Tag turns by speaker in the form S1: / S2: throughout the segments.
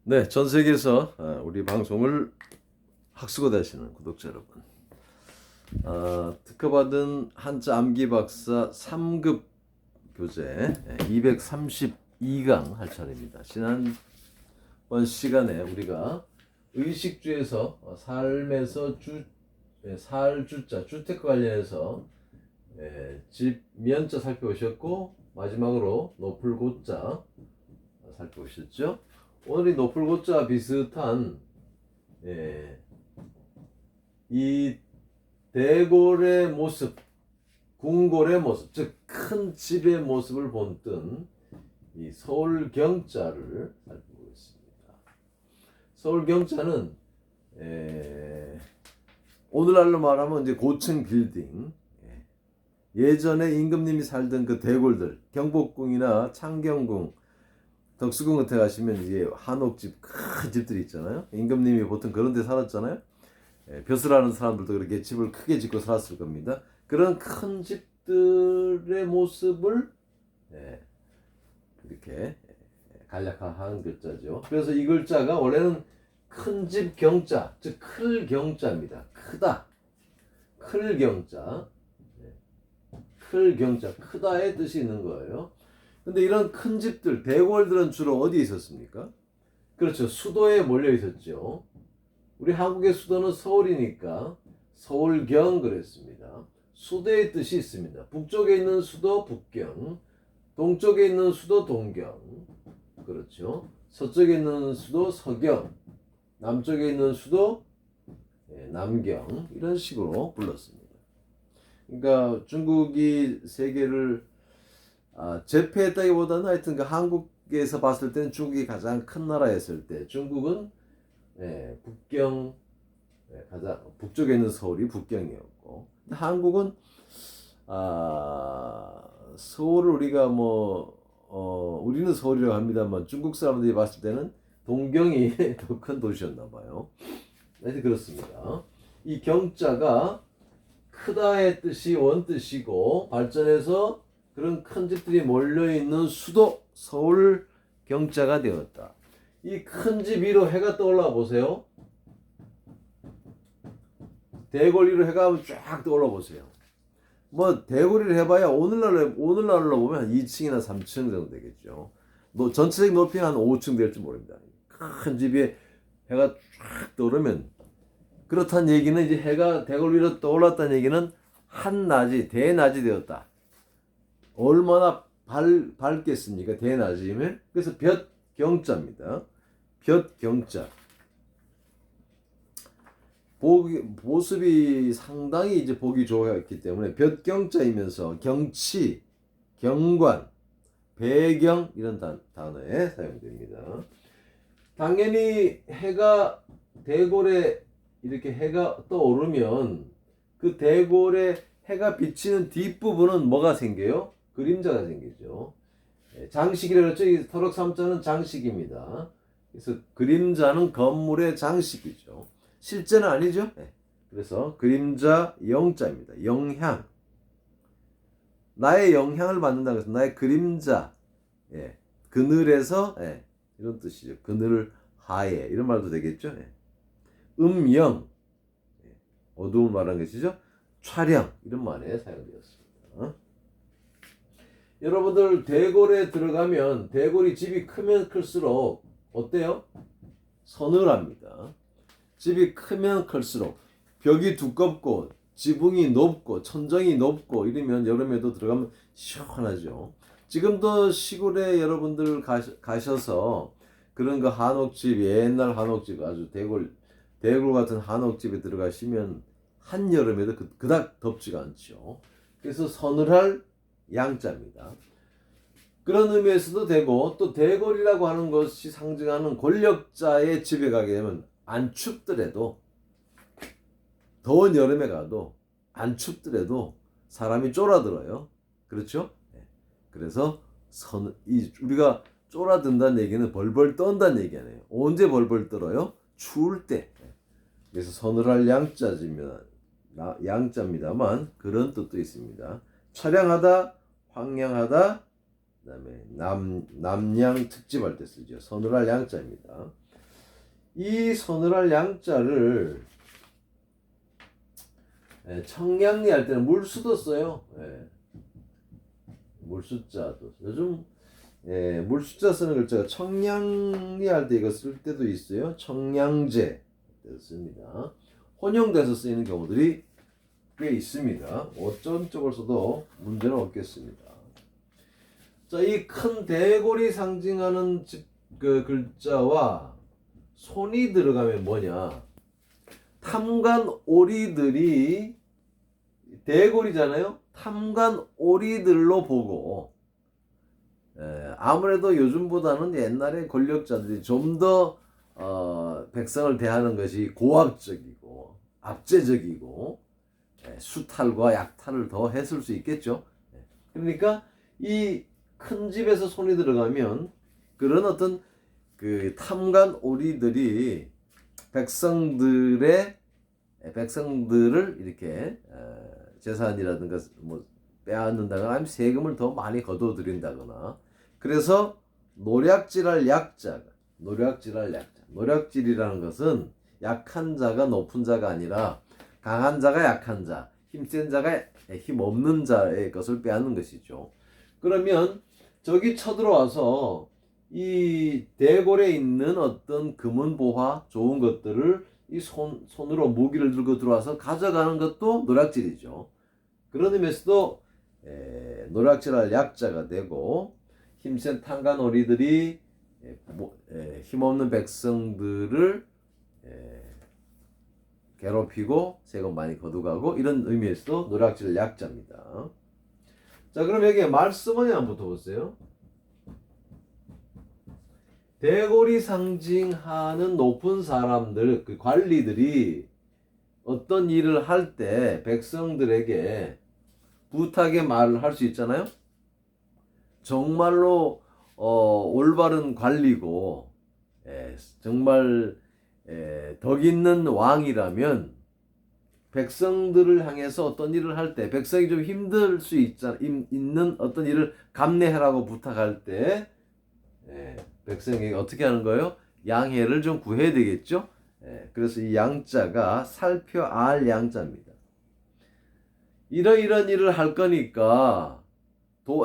S1: 네, 전 세계에서 우리 방송을 학수고대하시는 구독자 여러분, 특허받은 한자 암기 박사 3급 교재 232강 할 차례입니다. 지난번 시간에 우리가 의식주에서 삶에서 살주자, 주택과 관련해서 집 면자 살펴보셨고, 마지막으로 높을 고자 살펴보셨죠? 오늘 이 높을 고자 비슷한 이 대골의 모습, 궁골의 모습, 즉 큰 집의 모습을 본뜬 이 서울경자를 살펴보겠습니다. 서울경자는 오늘날로 말하면 이제 고층 빌딩, 예전에 임금님이 살던 그 대골들, 경복궁이나 창경궁, 덕수궁 같은 데 가시면 이제 한옥집, 큰 집들이 있잖아요. 임금님이 보통 그런 데 살았잖아요. 벼슬하는 사람들도 그렇게 집을 크게 짓고 살았을 겁니다. 그런 큰 집들의 모습을 이렇게 간략화한 글자죠. 그래서 이 글자가 원래는 큰 집 경자, 즉 클 경자입니다. 크다, 클 경자, 클 경자, 크다의 뜻이 있는 거예요. 근데 이런 큰 집들, 대궐들은 주로 어디에 있었습니까? 그렇죠. 수도에 몰려 있었죠. 우리 한국의 수도는 서울이니까 서울경 그랬습니다. 수도의 뜻이 있습니다. 북쪽에 있는 수도 북경, 동쪽에 있는 수도 동경, 그렇죠. 서쪽에 있는 수도 서경, 남쪽에 있는 수도 남경, 이런 식으로 불렀습니다. 그러니까 중국이 세계를 제패했다기보다는 하여튼 그 한국에서 봤을 때는 중국이 가장 큰 나라였을 때, 중국은 북경, 가장 북쪽에 있는 서울이 북경이었고, 한국은 서울을 우리가 우리는 서울이라고 합니다만 중국 사람들이 봤을 때는 동경이 더 큰 도시였나 봐요. 하여튼 그렇습니다. 이 경자가 크다의 뜻이 원뜻이고, 발전해서 그런 큰 집들이 몰려있는 수도 서울 경자가 되었다. 이 큰 집 위로 해가 떠올라 보세요. 대궐 위로 해가 쫙 떠올라 보세요. 대궐이를 해봐야 오늘날로 보면 한 2층이나 3층 정도 되겠죠. 전체적 높이는 한 5층 될지 모릅니다. 큰 집에 해가 쫙 떠오르면, 그렇다는 얘기는 이제 해가 대궐 위로 떠올랐다는 얘기는 한낮이 대낮이 되었다. 얼마나 밝겠습니까? 대낮이면. 그래서 볕경자입니다. 볕경자. 보습이 상당히 이제 보기 좋았기 때문에 볕경자이면서 경치, 경관, 배경 이런 단어에 사용됩니다. 당연히 해가 대골에 이렇게 해가 떠오르면 그 대골에 해가 비치는 뒷부분은 뭐가 생겨요? 그림자가 생기죠. 장식이라고 했죠. 이 터럭 삼자는 장식입니다. 그래서 그림자는 건물의 장식이죠. 실제는 아니죠. 그래서 그림자 영자입니다. 영향. 나의 영향을 받는다고 해서 나의 그림자, 그늘에서, 이런 뜻이죠. 그늘 하에, 이런 말도 되겠죠. 음영, 어두운 말하는 것이죠. 촬영, 이런 말에 사용되었습니다. 여러분들 대궐에 들어가면 대궐이 집이 크면 클수록 어때요? 서늘합니다. 집이 크면 클수록 벽이 두껍고 지붕이 높고 천정이 높고 이러면 여름에도 들어가면 시원하죠. 지금도 시골에 여러분들 가셔서 그런 거 한옥집, 옛날 한옥집, 아주 대골 같은 한옥집에 들어가시면 한여름에도 그닥 덥지가 않죠. 그래서 서늘할 양자입니다. 그런 의미에서도 되고, 또 대궐이라고 하는 것이 상징하는 권력자의 집에 가게 되면 안 춥더라도, 더운 여름에 가도 안 춥더라도 사람이 쫄아들어요. 그렇죠? 그래서 우리가 쫄아든다는 얘기는 벌벌 떤다는 얘기 아니에요. 언제 벌벌 떨어요? 추울 때. 그래서 서늘할 양자입니다만 그런 뜻도 있습니다. 촬영하다, 황량하다, 그다음에 남양 특집할 때 쓰죠. 서늘할 양자입니다. 이 서늘할 양자를 청량리 할 때는 물수도 써요. 물수자도 요즘 물수자 쓰는 글자가 청량리 할 때 이거 쓸 때도 있어요. 청량제 씁니다. 혼용돼서 쓰이는 경우들이 꽤 있습니다. 어떤 쪽을 써도 문제는 없겠습니다. 자, 이 큰 대골이 상징하는 그 글자와 손이 들어가면 뭐냐? 탐관 오리들이 대골이잖아요. 탐관 오리들로 보고 아무래도 요즘보다는 옛날에 권력자들이 좀 더 백성을 대하는 것이 고압적이고 압제적이고 수탈과 약탈을 더 했을 수 있겠죠. 그러니까 이 큰 집에서 손이 들어가면 그런 어떤 그 탐관 오리들이 백성들을 이렇게 재산이라든가 뭐 빼앗는다거나 아니면 세금을 더 많이 거둬들인다거나 그래서 노략질할 약자 노략질이라는 것은 약한 자가 높은 자가 아니라 강한 자가 약한 자 힘센 자가 힘 없는 자의 것을 빼앗는 것이죠. 그러면 저기 쳐들어와서 이 대골에 있는 어떤 금은보화 좋은 것들을 이 손으로 무기를 들고 들어와서 가져가는 것도 노략질이죠. 그런 의미에서도 노략질할 약자가 되고 힘센 탕간오리들이 힘없는 백성들을 괴롭히고 세금 많이 거두가고 이런 의미에서도 노략질 약자입니다. 자, 그럼 여기에 말씀원에 한번 붙어보세요. 대골이 상징하는 높은 사람들, 그 관리들이 어떤 일을 할 때 백성들에게 부탁의 말을 할 수 있잖아요. 정말로 올바른 관리고 정말 덕 있는 왕이라면 백성들을 향해서 어떤 일을 할 때 백성이 좀 힘들 수 있는 어떤 일을 감내하라고 부탁할 때 백성에게 어떻게 하는 거예요? 양해를 좀 구해야 되겠죠? 그래서 이 양자가 살펴 알 양자입니다. 이런 일을 할 거니까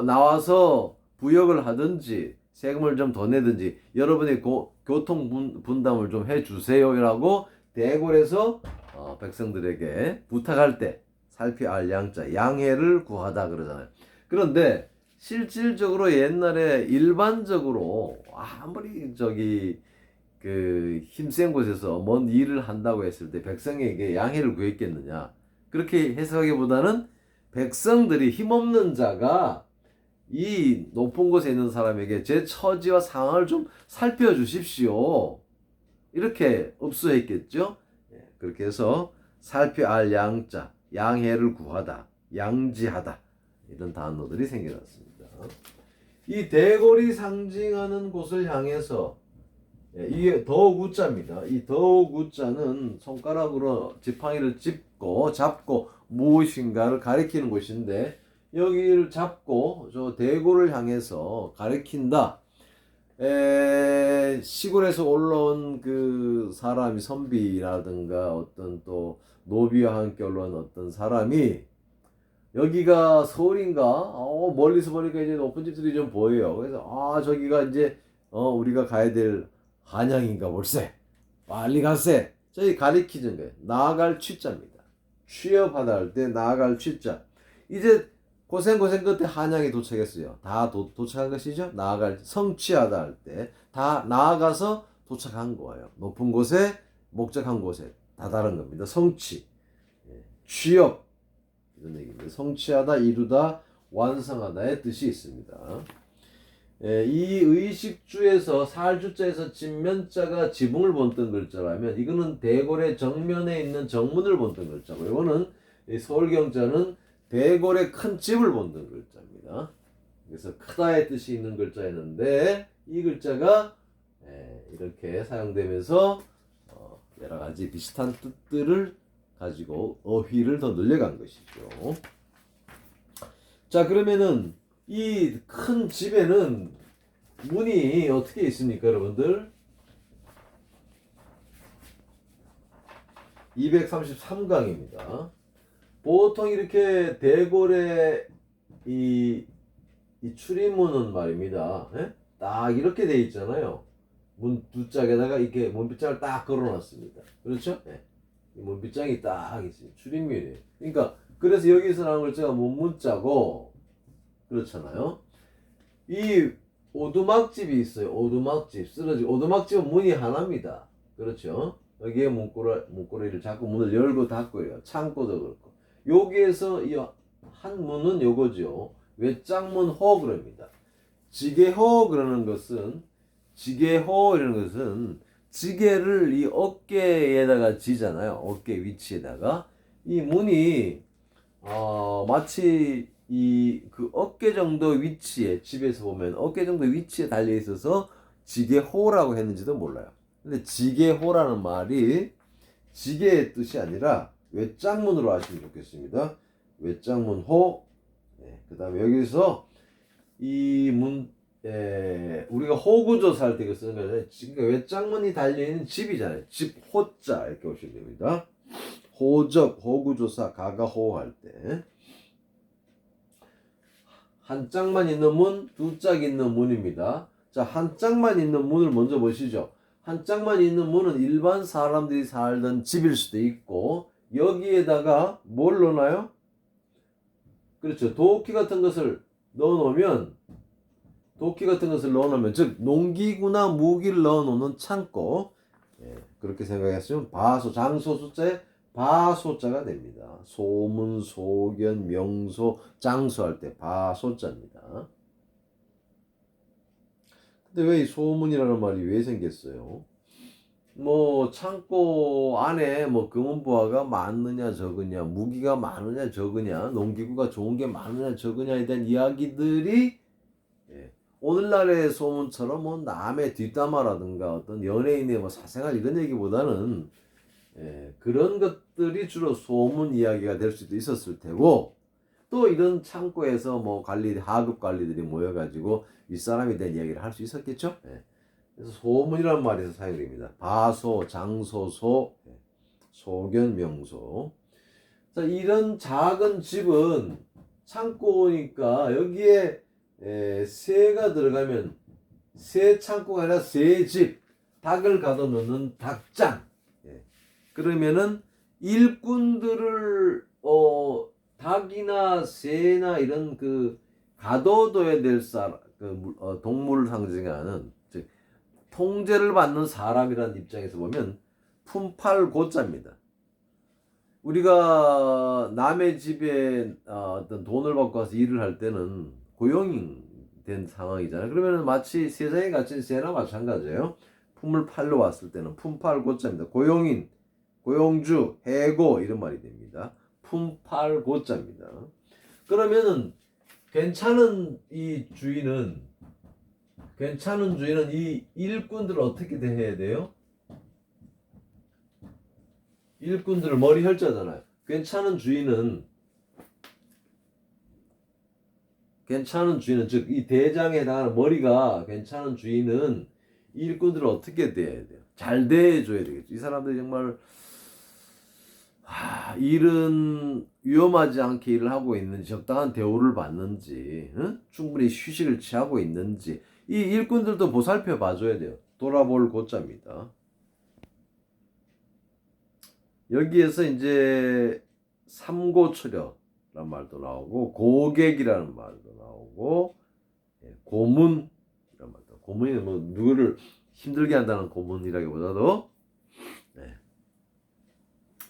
S1: 나와서 부역을 하든지 세금을 좀 더 내든지 여러분의 교통 분담을 좀 해주세요 라고 대궐에서 백성들에게 부탁할 때 살펴 알 양자 양해를 구하다 그러잖아요. 그런데 실질적으로 옛날에 일반적으로 아무리 그 힘센 곳에서 뭔 일을 한다고 했을 때 백성에게 양해를 구했겠느냐 그렇게 해석하기보다는 백성들이 힘없는 자가 이 높은 곳에 있는 사람에게 제 처지와 상황을 좀 살펴주십시오 이렇게 읍수했겠죠. 그렇게 해서 살펴 알 양자 양해를 구하다 양지하다 이런 단어들이 생겨났습니다. 이 대골이 상징하는 곳을 향해서 이게 더우구자입니다. 이 더우구자는 손가락으로 지팡이를 잡고 무엇인가를 가리키는 곳인데 여기를 잡고 저 대골을 향해서 가리킨다. 시골에서 올라온 그 사람이 선비라든가 어떤 또 노비와 함께 올라온 어떤 사람이 여기가 서울인가? 멀리서 보니까 이제 높은 집들이 좀 보여요. 그래서 저기가 이제 우리가 가야 될 한양인가 볼세. 빨리 가세. 저기 가리키는 거예요. 나아갈 취자입니다. 취업하다 할 때 나아갈 취자. 이제 고생 끝에 한양에 도착했어요. 다 도착한 것이죠. 나아갈 성취하다 할 때 다 나아가서 도착한 거예요. 높은 곳에 목적한 곳에 다다른 겁니다. 성취, 취업 이런 얘기입니다. 성취하다, 이루다, 완성하다의 뜻이 있습니다. 이 의식주에서 살주자에서 진면자가 지붕을 본뜬 글자라면 이거는 대골의 정면에 있는 정문을 본뜬 글자고 이거는 서울경자는 대골의 큰 집을 본뜬 글자입니다. 그래서 크다의 뜻이 있는 글자였는데 이 글자가 이렇게 사용되면서 여러 가지 비슷한 뜻들을 가지고 어휘를 더 늘려간 것이죠. 자, 그러면은 이 큰 집에는 문이 어떻게 있습니까, 여러분들? 233강입니다. 보통 이렇게 대궐의 이 출입문은 말입니다. 예? 딱 이렇게 돼 있잖아요. 문 두 짝에다가 이렇게 문빗장을 딱 걸어놨습니다. 그렇죠? 예. 이 문빗장이 딱 있어요. 출입문이에요. 그러니까 그래서 여기서 나온 글자가 문문자고 그렇잖아요. 이 오두막집이 있어요. 오두막집 쓰러지고 오두막집은 문이 하나입니다. 그렇죠? 여기에 문고리를 잡고 문을 열고 닫고 해요. 창고도 그렇고. 여기에서 이 한 문은 요거죠. 외장문호 그럽니다. 지게호 그러는 것은 지게호 이라는 것은 지게를 이 어깨에다가 지잖아요. 어깨 위치에다가 이 문이 마치 이 그 어깨 정도 위치에 집에서 보면 어깨 정도 위치에 달려 있어서 지게호라고 했는지도 몰라요. 근데 지게호라는 말이 지게의 뜻이 아니라 외장문으로 하시면 좋겠습니다. 외장문호. 네, 그 다음에 여기서 이 우리가 호구조사 할 때 쓰는 거잖아요. 그러니까 외장문이 달려있는 집이잖아요. 집 호자 이렇게 보시면 됩니다. 호적, 호구조사, 가가호 할 때. 한 짝만 있는 문, 두 짝 있는 문입니다. 자, 한 짝만 있는 문을 먼저 보시죠. 한 짝만 있는 문은 일반 사람들이 살던 집일 수도 있고 여기에다가 뭘 넣나요? 그렇죠. 도끼 같은 것을 넣어놓으면 즉 농기구나 무기를 넣어놓는 창고. 예, 그렇게 생각했으면 바소 장소 숫자에 바소자가 됩니다. 소문, 소견, 명소, 장소 할 때 바소자입니다. 근데 왜 이 소문이라는 말이 왜 생겼어요? 뭐 창고 안에 뭐 금은보화가 많느냐 적으냐, 무기가 많으냐 적으냐, 농기구가 좋은 게 많으냐 적으냐에 대한 이야기들이 오늘날의 소문처럼 뭐 남의 뒷담화라든가 어떤 연예인의 뭐 사생활 이런 얘기보다는 그런 것들이 주로 소문 이야기가 될 수도 있었을 테고 또 이런 창고에서 뭐 하급 관리들이 모여가지고 윗사람에 대한 이야기를 할 수 있었겠죠. 그래서 소문이라는 말에서 사용됩니다. 바소, 장소소, 소견, 명소. 자, 이런 작은 집은 창고니까 여기에 새가 들어가면 새 창고가 아니라 새 집, 닭을 가둬놓는 닭장. 그러면은 일꾼들을 닭이나 새나 이런 그 가둬둬야 될 동물을 상징하는 즉 통제를 받는 사람이라는 입장에서 보면 품팔고자입니다. 우리가 남의 집에 어떤 돈을 받고 와서 일을 할 때는 고용된 상황이잖아요. 그러면 마치 세상에 갇힌 새나 마찬가지예요. 품을 팔러 왔을 때는 품팔고자입니다. 고용인, 고용주, 해고 이런 말이 됩니다. 품팔고자입니다. 그러면은 괜찮은 주인은 이 일꾼들을 어떻게 대해야 돼요? 일꾼들을 머리 혈자잖아요. 괜찮은 주인은 즉 이 대장에 해당하는 머리가 괜찮은 주인은 일꾼들을 어떻게 대해야 돼요? 잘 대해줘야 되겠죠. 이 사람들이 정말 일은 위험하지 않게 일을 하고 있는지 적당한 대우를 받는지 충분히 휴식을 취하고 있는지 이 일꾼들도 보살펴 봐줘야 돼요. 돌아볼 고자입니다. 여기에서 이제 삼고초려라는 말도 나오고 고객이라는 말도 나오고 고문이라는 말도 고문이 뭐 누구를 힘들게 한다는 고문이라기보다도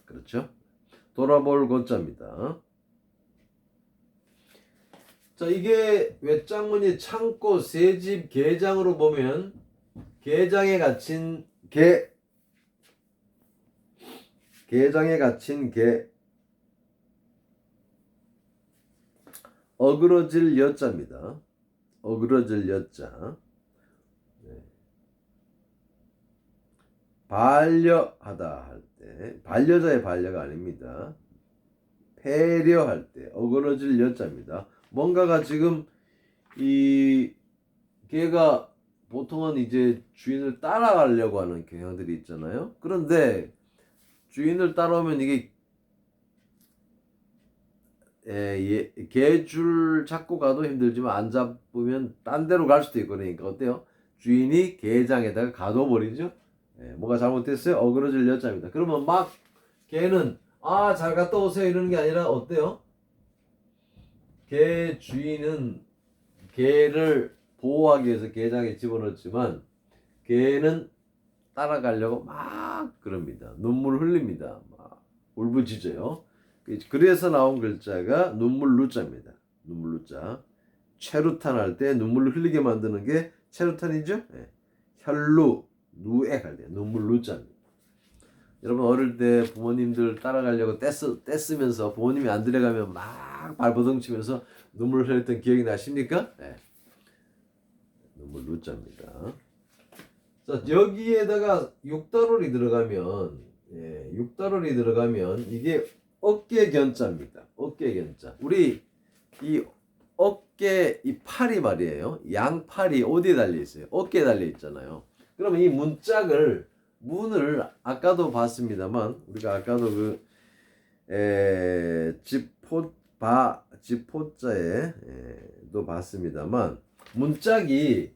S1: 그렇죠. 돌아볼 고자입니다. 자, 이게 외장문이 창고, 새집, 개장으로 보면 개장에 갇힌 어그러질 여자입니다. 어그러질 여자. 반려하다 할 때, 반려자의 반려가 아닙니다. 배려할 때, 어그러질 여자입니다. 뭔가가 지금 걔가 보통은 이제 주인을 따라가려고 하는 경향들이 있잖아요. 그런데 주인을 따라오면 이게 개줄 잡고 가도 힘들지만 안 잡으면 딴 데로 갈 수도 있고 그러니까 어때요? 주인이 개장에다가 가둬버리죠. 뭐가 잘못됐어요? 어그러질 여자입니다. 그러면 막 개는 잘 갔다 오세요 이러는 게 아니라 어때요? 개 주인은 개를 보호하기 위해서 개장에 집어넣었지만 개는 따라가려고 막 그럽니다. 눈물 흘립니다. 막 울부짖어요. 그래서 나온 글자가 눈물 누자입니다. 눈물 누자. 최루탄 할 때 눈물을 흘리게 만드는 게 최루탄이죠. 혈루 누에 갈 때 눈물 누자입니다. 여러분 어릴 때 부모님들 따라가려고 떼쓰면서 부모님이 안 들어가면 막 발버둥 치면서 눈물 흘렸던 기억이 나십니까? 눈물 누자입니다. 자, 여기에다가 육다롤이 들어가면 육다롤이 들어가면 이게 어깨견자입니다. 어깨견자. 우리 이 어깨 이 팔이 말이에요. 양팔이 어디에 달려 있어요? 어깨에 달려 있잖아요. 그러면 이 문을 아까도 봤습니다만 우리가 아까도 지포자에도 봤습니다만 문짝이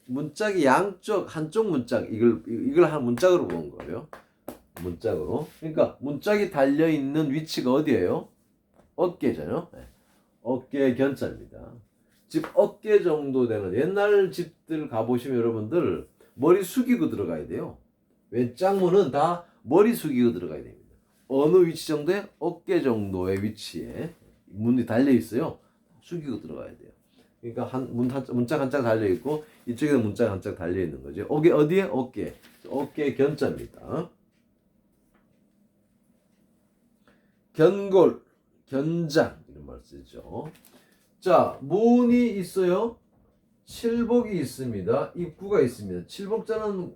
S1: 문짝이 양쪽 한쪽 문짝 이걸 한 문짝으로 본 거예요. 문짝으로. 그러니까 문짝이 달려 있는 위치가 어디예요? 어깨잖아요. 어깨 견자입니다. 집 어깨 정도 되는 옛날 집들 가보시면 여러분들 머리 숙이고 들어가야 돼요. 왼짝문은 다 머리 숙이고 들어가야 됩니다. 어느 위치 정도에 어깨 정도의 위치에 문이 달려 있어요. 숙이고 들어가야 돼요. 그러니까 문짝 한 짝 달려 있고 이쪽에도 문짝 한 짝 달려 있는 거죠. 어디에? 어깨 견자입니다. 견골, 견장 이런 말 쓰죠. 자, 문이 있어요. 칠복이 있습니다. 입구가 있습니다. 칠복자는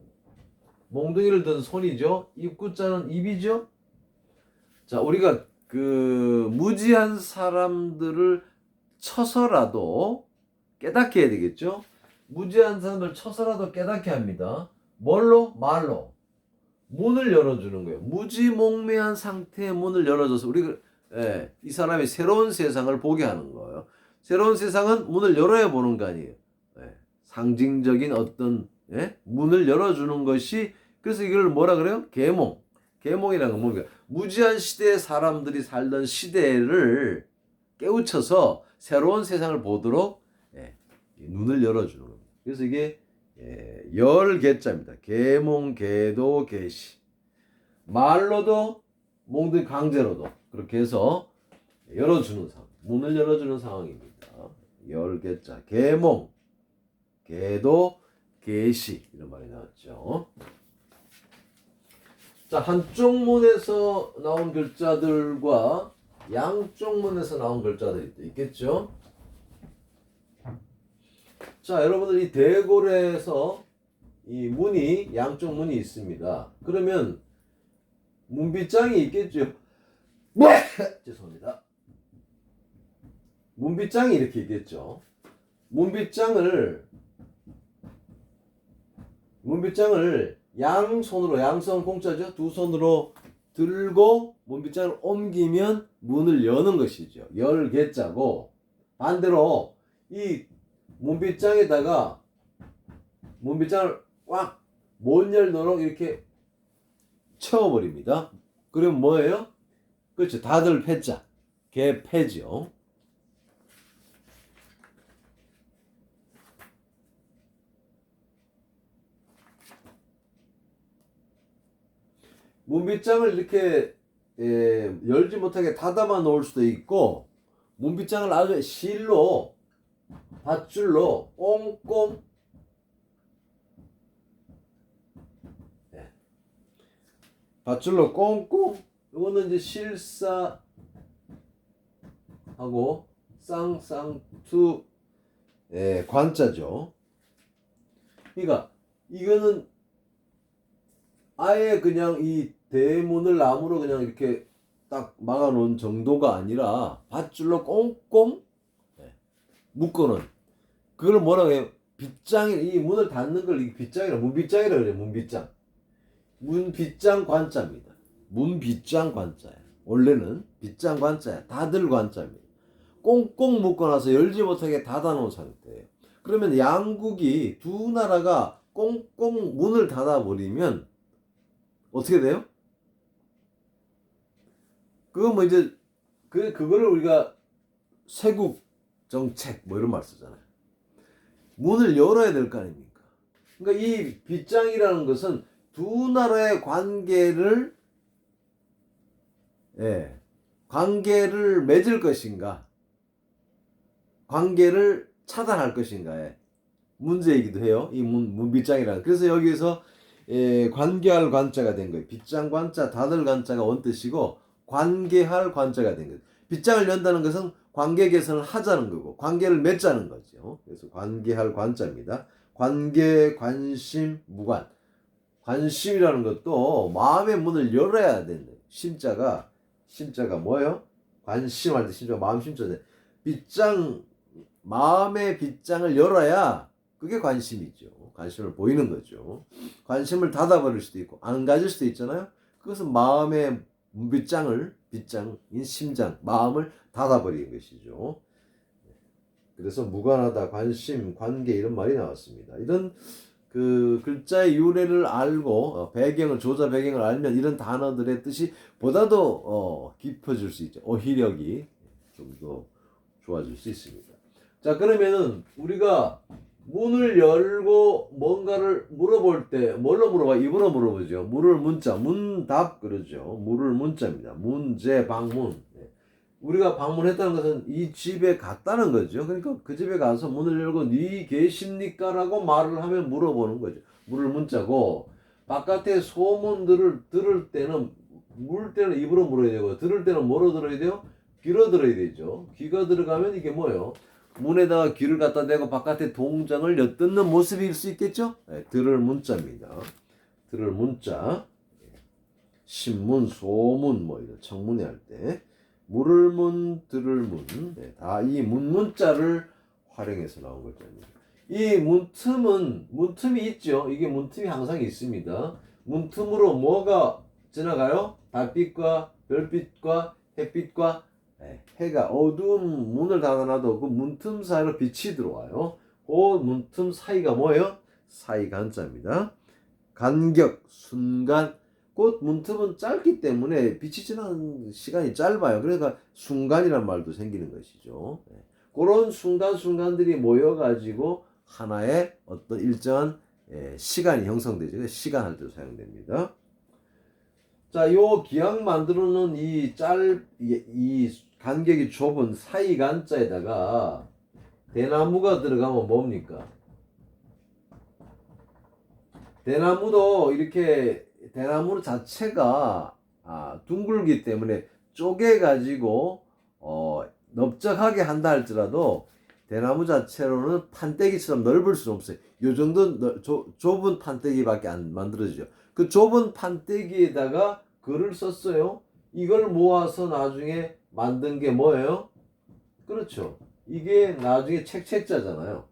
S1: 몽둥이를 든 손이죠. 입구자는 입이죠. 자, 우리가 무지한 사람들을 쳐서라도 깨닫게 해야 되겠죠. 무지한 사람을 쳐서라도 깨닫게 합니다. 뭘로? 말로. 문을 열어주는 거예요. 무지몽매한 상태의 문을 열어줘서 이 사람이 새로운 세상을 보게 하는 거예요. 새로운 세상은 문을 열어야 보는 거 아니에요. 상징적인 어떤 문을 열어주는 것이 그래서 이걸 뭐라 그래요? 계몽. 계몽이라는 건 뭡니까? 무지한 시대의 사람들이 살던 시대를 깨우쳐서 새로운 세상을 보도록 눈을 열어주는 겁니다. 그래서 이게 열개자입니다. 계몽, 계도, 계시. 말로도 몽둥이 강제로도 그렇게 해서 열어주는 상황. 문을 열어주는 상황입니다. 열개자. 계몽, 계도, 계시 이런 말이 나왔죠. 자, 한쪽 문에서 나온 글자들과 양쪽 문에서 나온 글자들이 또 있겠죠. 자, 여러분들 이 대궐에서 이 양쪽 문이 있습니다. 그러면 문빗장이 있겠죠. 죄송합니다. 문빗장이 이렇게 있겠죠. 문빗장을 양손으로, 양손 공짜죠. 두 손으로 들고 문빗장을 옮기면 문을 여는 것이죠. 열개자고 반대로 이 문빗장에다가 문빗장을 꽉 못 열도록 이렇게 채워버립니다. 그럼 뭐예요? 그렇죠. 다들 패자. 개패죠. 문빗장을 이렇게 열지 못하게 닫아만 놓을 수도 있고 문빗장을 아주 실로 밧줄로 꽁꽁 밧줄로 꽁꽁 이거는 이제 실사하고 쌍쌍투 관자죠. 그러니까 이거는 아예 그냥 이 대문을 나무로 그냥 이렇게 딱 막아놓은 정도가 아니라 밧줄로 꽁꽁 묶어놓은 그걸 뭐라고 해요? 빗장이 이 문을 닫는 걸 빗장이라 문빗장이라 그래요. 문빗장. 문빗장 관자입니다. 문빗장 관자야. 원래는 빗장 관자야. 닫을 관자입니다. 꽁꽁 묶어놔서 열지 못하게 닫아놓은 상태예요. 그러면 양국이 두 나라가 꽁꽁 문을 닫아버리면 어떻게 돼요? 그거 뭐 이제 그거를 우리가 쇄국 정책 뭐 이런 말 쓰잖아요. 문을 열어야 될 거 아닙니까? 그러니까 이 빗장이라는 것은 두 나라의 관계를 맺을 것인가, 관계를 차단할 것인가에 문제이기도 해요. 이 문빗장이라는. 그래서 여기서 관계할 관자가 된 거예요. 빗장 관자, 닫을 관자가 원뜻이고 관계할 관자가 된 거예요. 빗장을 연다는 것은 관계 개선을 하자는 거고 관계를 맺자는 거죠. 그래서 관계할 관자입니다. 관계, 관심, 무관. 관심이라는 것도 마음의 문을 열어야 된다. 심자가 뭐예요? 관심할 때 심자가 마음 심자인데 빗장, 마음의 빗장을 열어야 그게 관심이죠. 관심을 보이는 거죠. 관심을 닫아버릴 수도 있고 안 가질 수도 있잖아요. 그것은 마음의 빗장인 심장, 마음을 닫아버리는 것이죠. 그래서 무관하다, 관심, 관계 이런 말이 나왔습니다. 이런 그 글자의 유래를 알고 배경을, 조자 배경을 알면 이런 단어들의 뜻이 보다도 깊어질 수 있죠. 어휘력이 좀 더 좋아질 수 있습니다. 자, 그러면은 우리가 문을 열고 뭔가를 물어볼 때 뭘로 물어봐? 입으로 물어보죠. 물을 문자, 문답 그러죠. 물을 문자입니다. 문제, 방문. 우리가 방문했다는 것은 이 집에 갔다는 거죠. 그러니까 그 집에 가서 문을 열고 니 계십니까? 라고 말을 하면 물어보는 거죠. 물을 문자고 바깥에 소문들을 들을 때는 물 때는 입으로 물어야 되고 들을 때는 뭐로 들어야 돼요? 귀로 들어야 되죠. 귀가 들어가면 이게 뭐예요? 문에다가 귀를 갖다 대고 바깥에 동장을 엿듣는 모습일 수 있겠죠? 네, 들을 문자입니다. 들을 문자. 신문, 소문 뭐 이런 청문회 할 때 물을 문, 들을 문, 네, 다 이 문자를 활용해서 나온 글자입니다. 이 문틈이 있죠. 이게 문틈이 항상 있습니다. 문틈으로 뭐가 지나가요? 달빛과 별빛과 햇빛과 해가 어두운 문을 닫아놔도 그 문틈 사이로 빛이 들어와요. 그 문틈 사이가 뭐예요? 사이간자입니다. 간격, 순간. 그 문틈은 짧기 때문에 빛이 지나는 시간이 짧아요. 그러니까 순간이란 말도 생기는 것이죠. 그런 순간순간들이 모여가지고 하나의 어떤 일정한 시간이 형성되죠. 시간할 때도 사용됩니다. 자, 요 기왕 만들어 놓은 이 간격이 좁은 사이간자에다가 대나무가 들어가면 뭡니까? 대나무도 이렇게 대나무 자체가 둥글기 때문에 쪼개가지고 넓적하게 한다 할지라도 대나무 자체로는 판때기처럼 넓을 수는 없어요. 요 정도 좁은 판때기밖에 안 만들어지죠. 그 좁은 판때기에다가 글을 썼어요. 이걸 모아서 나중에 만든 게 뭐예요? 그렇죠. 이게 나중에 책자잖아요.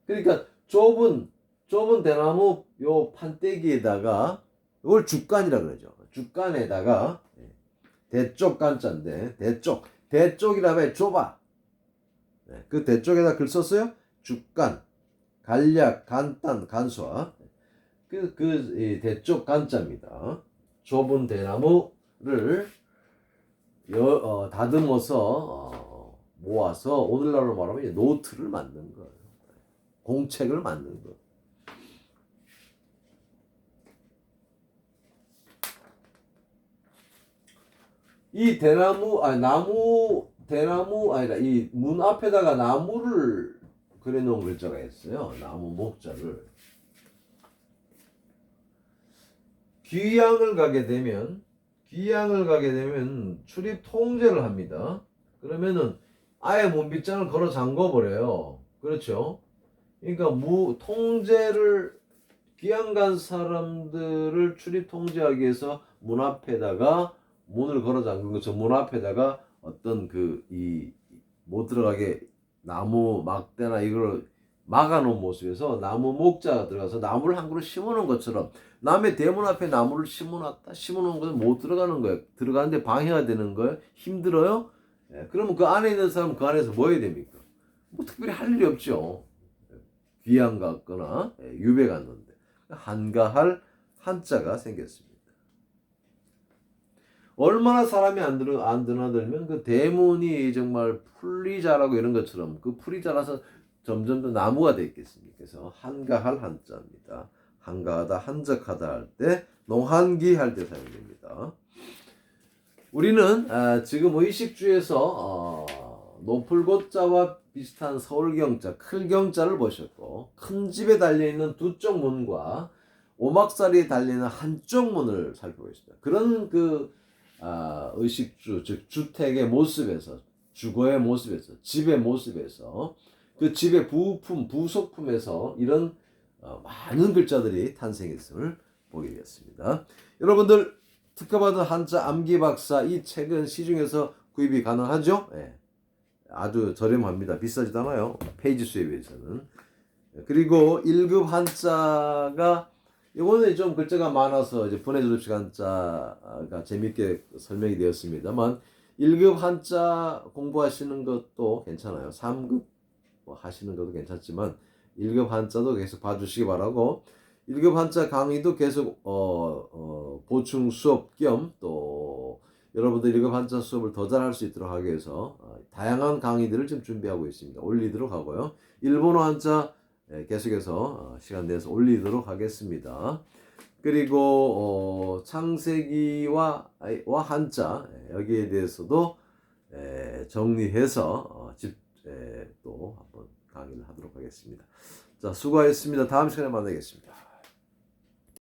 S1: 그러니까 좁은 대나무 요 판때기에다가 이걸 죽간이라 그러죠. 죽간에다가 대쪽 간자인데 대쪽이라면 좁아. 그 대쪽에다 글 썼어요. 죽간, 간략, 간단, 간소화. 대쪽 간자입니다. 좁은 대나무를 다듬어서 모아서 오늘날로 말하면 노트를 만든 거예요. 공책을 만든 거예요. 이 대나무 아니라 이 문 앞에다가 나무를 그려놓은 글자가 있어요. 나무 목자를. 귀양을 가게 되면 출입 통제를 합니다. 그러면은 아예 문빗장을 걸어 잠궈 버려요. 그렇죠? 그러니까 통제를 귀양 간 사람들을 출입 통제하기 위해서 문 앞에다가 문을 걸어 잠근 것처럼 문 앞에다가 어떤 못 들어가게 나무 막대나 이걸 막아놓은 모습에서 나무 목자가 들어가서 나무를 한 그루 심어놓은 것처럼 남의 대문 앞에 나무를 심어놓은 것은 못 들어가는 거예요. 들어가는데 방해가 되는 거예요. 힘들어요? 예, 그러면 그 안에 있는 사람은 그 안에서 뭐 해야 됩니까? 뭐 특별히 할 일이 없죠. 귀양 갔거나 유배 갔는데 한가할 한자가 생겼습니다. 얼마나 사람이 안 드나들면 그 대문이 정말 풀이 자라고 이런 것처럼 그 풀이 자라서 점점 더 나무가 되겠습니까? 그래서 한가할 한자입니다. 한가하다, 한적하다 할 때, 농한기 할 때 사용됩니다. 우리는 지금 의식주에서 노풀고자와 비슷한 서울경자, 클경자를 보셨고 큰 집에 달려있는 두 쪽 문과 오막살이에 달리는 한쪽 문을 살펴보겠습니다. 그런 의식주, 즉 주택의 모습에서, 주거의 모습에서, 집의 모습에서 그 집의 부품, 부속품에서 이런 많은 글자들이 탄생했음을 보게 되었습니다. 여러분들 특허받은 한자 암기박사 이 책은 시중에서 구입이 가능하죠? 네. 아주 저렴합니다. 비싸지도 않아요. 페이지 수에 비해서는. 그리고 1급 한자가 이거는 좀 글자가 많아서 이제 분해조립식 한자가 재밌게 설명이 되었습니다만 1급 한자 공부하시는 것도 괜찮아요. 3급 하시는 것도 괜찮지만 1급 한자도 계속 봐주시기 바라고 1급 한자 강의도 계속 보충 수업 겸 또 여러분들 1급 한자 수업을 더 잘할 수 있도록 하기 위해서 다양한 강의들을 지금 준비하고 있습니다. 올리도록 하고요. 일본어 한자 계속해서 시간 내서 올리도록 하겠습니다. 그리고 창세기와 한자 여기에 대해서도 정리해서 또 한번 강의를 하도록 하겠습니다. 자, 수고하셨습니다. 다음 시간에 만나겠습니다.